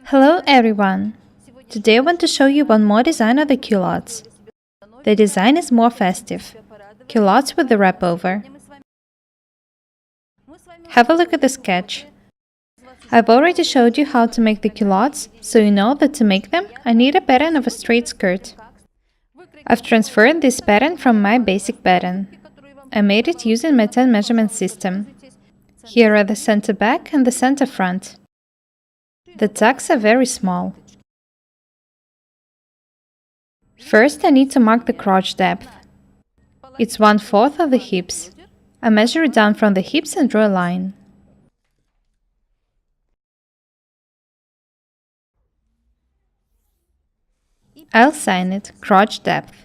Hello everyone! Today I want to show you one more design of the culottes. The design is more festive. Culottes with the wrap over. Have a look at the sketch. I've already showed you how to make the culottes, so you know that to make them, I need a pattern of a straight skirt. I've transferred this pattern from my basic pattern. I made it using my 10 measurement system. Here are the center back and the center front. The tucks are very small. First, I need to mark the crotch depth. It's 1/4 of the hips. I measure it down from the hips and draw a line. I'll sign it, crotch depth.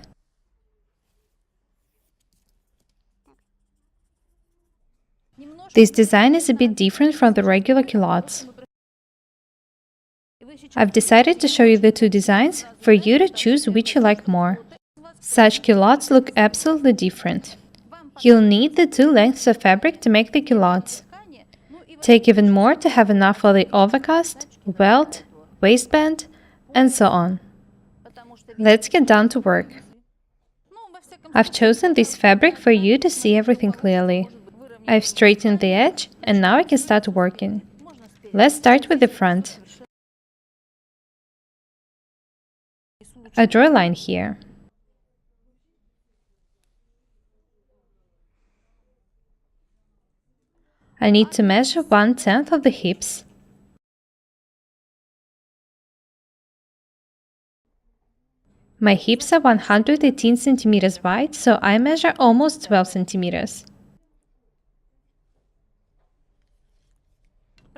This design is a bit different from the regular culottes. I've decided to show you the two designs for you to choose which you like more. Such culottes look absolutely different. You'll need the two lengths of fabric to make the culottes. Take even more to have enough for the overcast, welt, waistband, and so on. Let's get down to work. I've chosen this fabric for you to see everything clearly. I've straightened the edge, and now I can start working. Let's start with the front. I draw a line here. I need to measure 1/10 of the hips. My hips are 118 centimeters wide, so I measure almost 12 centimeters.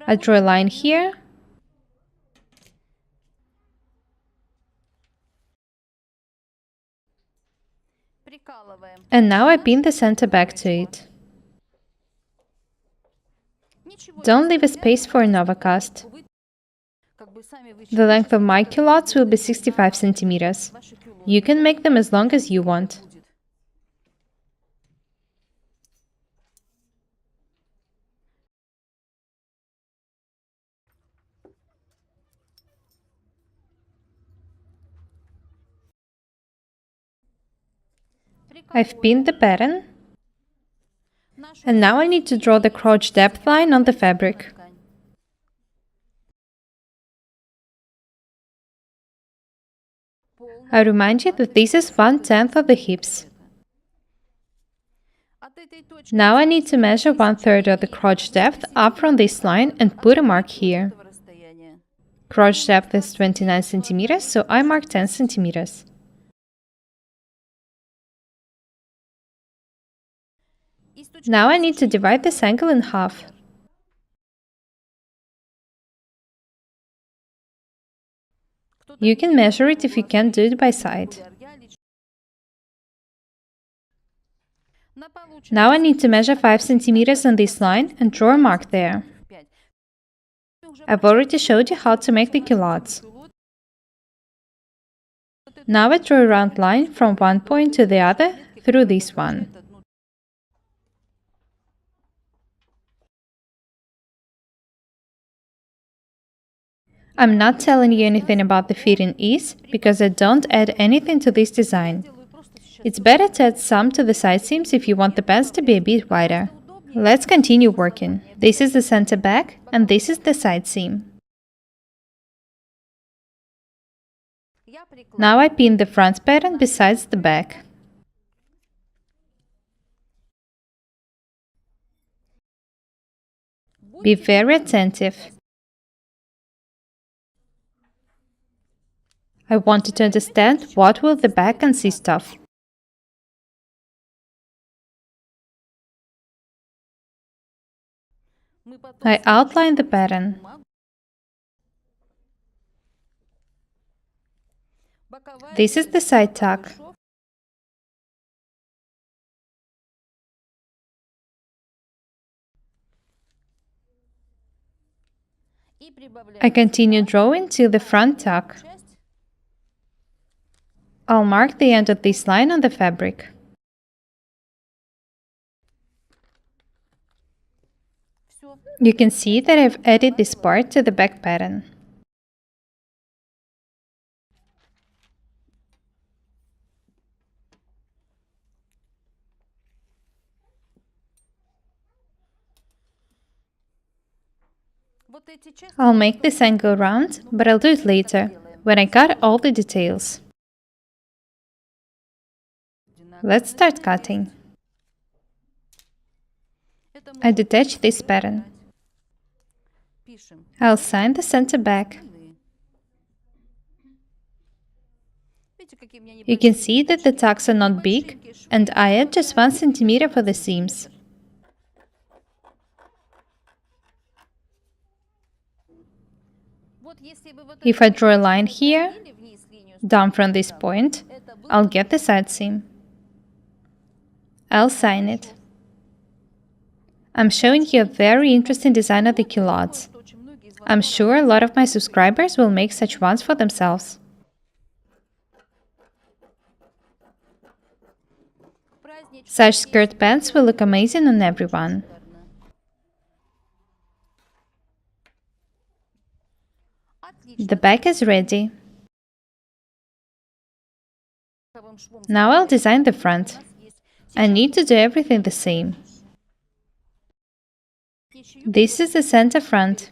I draw a line here. And now I pin the center back to it. Don't leave a space for an overcast. The length of my culottes will be 65 centimeters. You can make them as long as you want. I've pinned the pattern. And now I need to draw the crotch depth line on the fabric. I remind you that this is 1/10 of the hips. Now I need to measure 1/3 of the crotch depth up from this line and put a mark here. Crotch depth is 29 centimeters, so I mark 10 centimeters. Now I need to divide this angle in half. You can measure it if you can't do it by side. Now I need to measure 5 centimeters on this line and draw a mark there. I've already showed you how to make the culottes. Now I draw a round line from one point to the other through this one. I'm not telling you anything about the fitting ease because I don't add anything to this design. It's better to add some to the side seams if you want the pants to be a bit wider. Let's continue working. This is the center back and this is the side seam. Now I pin the front pattern besides the back. Be very attentive. I want you to understand what will the back consist of. I outline the pattern. This is the side tuck. I continue drawing till the front tuck. I'll mark the end of this line on the fabric. You can see that I've added this part to the back pattern. I'll make this angle round, but I'll do it later, when I cut all the details. Let's start cutting. I detach this pattern. I'll sign the center back. You can see that the tucks are not big, and I add just 1 centimeter for the seams. If I draw a line here, down from this point, I'll get the side seam. I'll sign it. I'm showing you a very interesting design of the culottes. I'm sure a lot of my subscribers will make such ones for themselves. Such skirt pants will look amazing on everyone. The back is ready. Now I'll design the front. I need to do everything the same. This is the center front.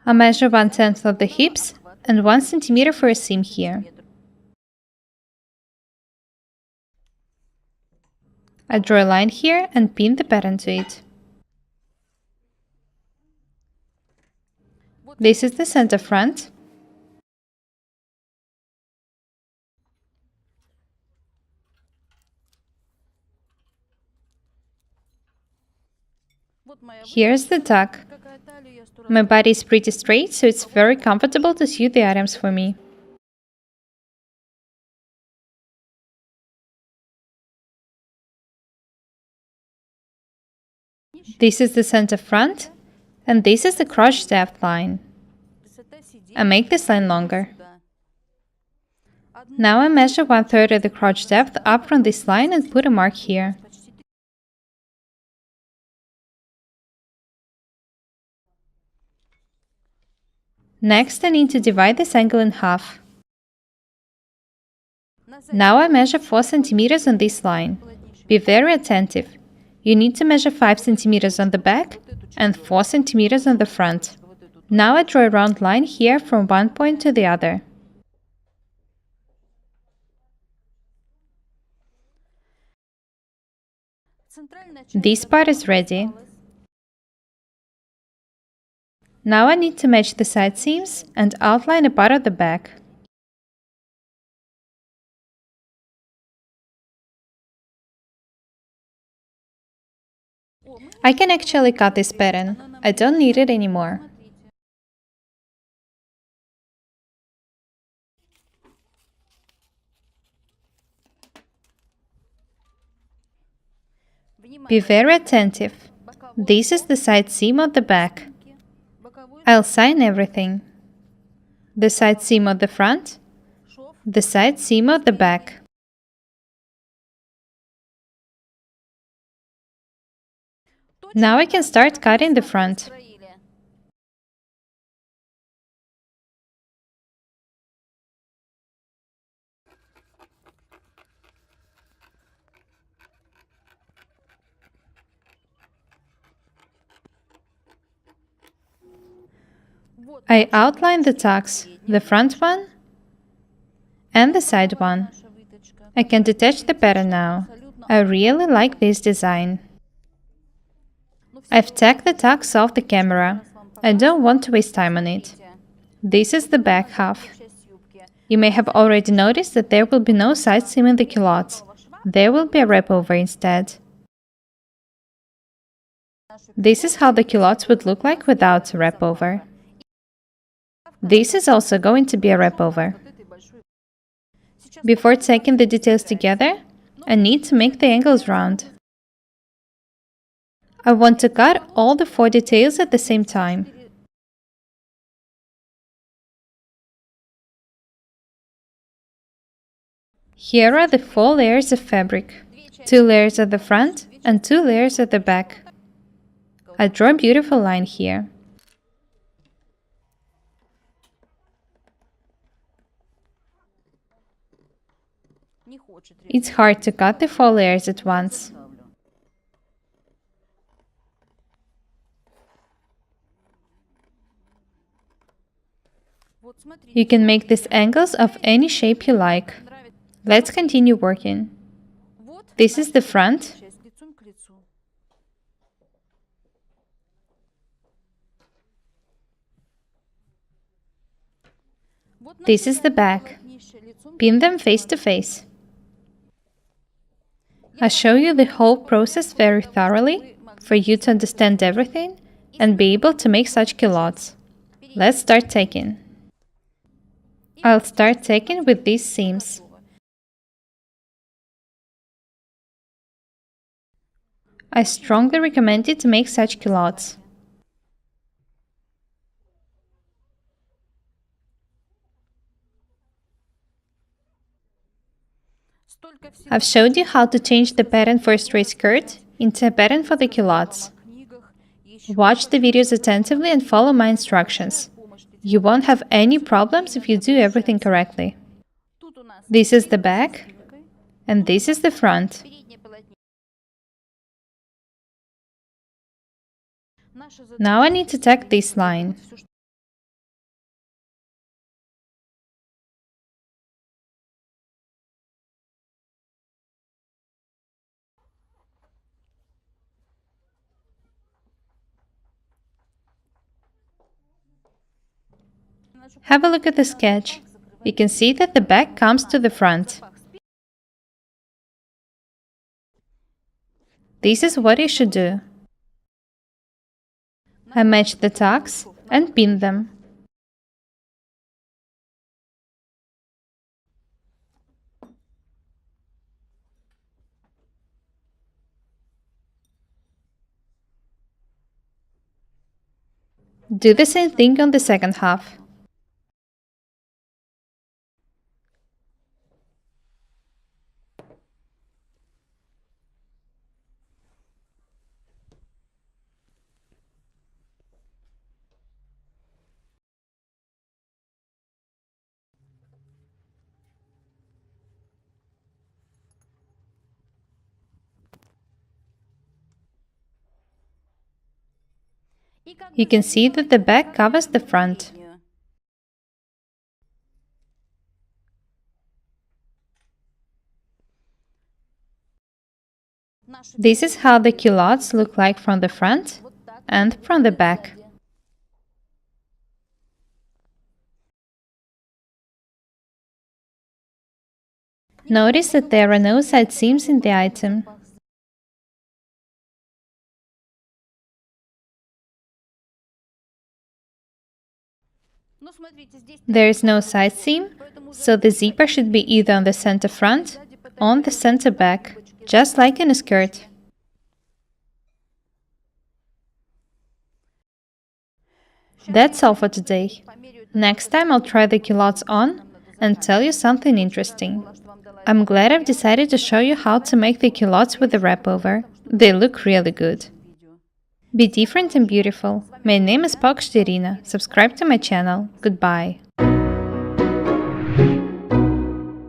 I measure 1/10 of the hips and 1 centimeter for a seam here. I draw a line here and pin the pattern to it. This is the center front. Here's the tuck. My body is pretty straight, so it's very comfortable to sew the items for me. This is the center front, and this is the crotch depth line. I make this line longer. Now I measure 1/3 of the crotch depth up from this line and put a mark here. Next, I need to divide this angle in half. Now I measure 4 centimeters on this line. Be very attentive. You need to measure 5 centimeters on the back and 4 centimeters on the front. Now I draw a round line here from one point to the other. This part is ready. Now I need to match the side seams and outline a part of the back. I can actually cut this pattern. I don't need it anymore. Be very attentive. This is the side seam of the back. I'll sign everything. The side seam of the front, the side seam of the back. Now I can start cutting the front. I outline the tucks, the front one and the side one. I can detach the pattern now. I really like this design. I've tacked the tucks off the camera. I don't want to waste time on it. This is the back half. You may have already noticed that there will be no side seam in the culottes. There will be a wrap over instead. This is how the culottes would look like without a wrap over. This is also going to be a wrap over. Before taking the details together, I need to make the angles round. I want to cut all the 4 details at the same time. Here are the 4 layers of fabric, 2 layers at the front and 2 layers at the back. I draw a beautiful line here. It's hard to cut the 4 layers at once. You can make these angles of any shape you like. Let's continue working. This is the front. This is the back. Pin them face to face. I show you the whole process very thoroughly for you to understand everything and be able to make such culottes. Let's start tacking. I'll start tacking with these seams. I strongly recommend you to make such culottes. I've showed you how to change the pattern for a straight skirt into a pattern for the culottes. Watch the videos attentively and follow my instructions. You won't have any problems if you do everything correctly. This is the back, and this is the front. Now I need to tack this line. Have a look at the sketch. You can see that the back comes to the front. This is what you should do. I match the tucks and pin them. Do the same thing on the second half. You can see that the back covers the front. This is how the culottes look like from the front and from the back. Notice that there are no side seams in the item. There is no side seam, so the zipper should be either on the center front or on the center back, just like in a skirt. That's all for today. Next time I'll try the culottes on and tell you something interesting. I'm glad I've decided to show you how to make the culottes with the wrap over. They look really good. Be different and beautiful. My name is Irina. Subscribe to my channel. Goodbye.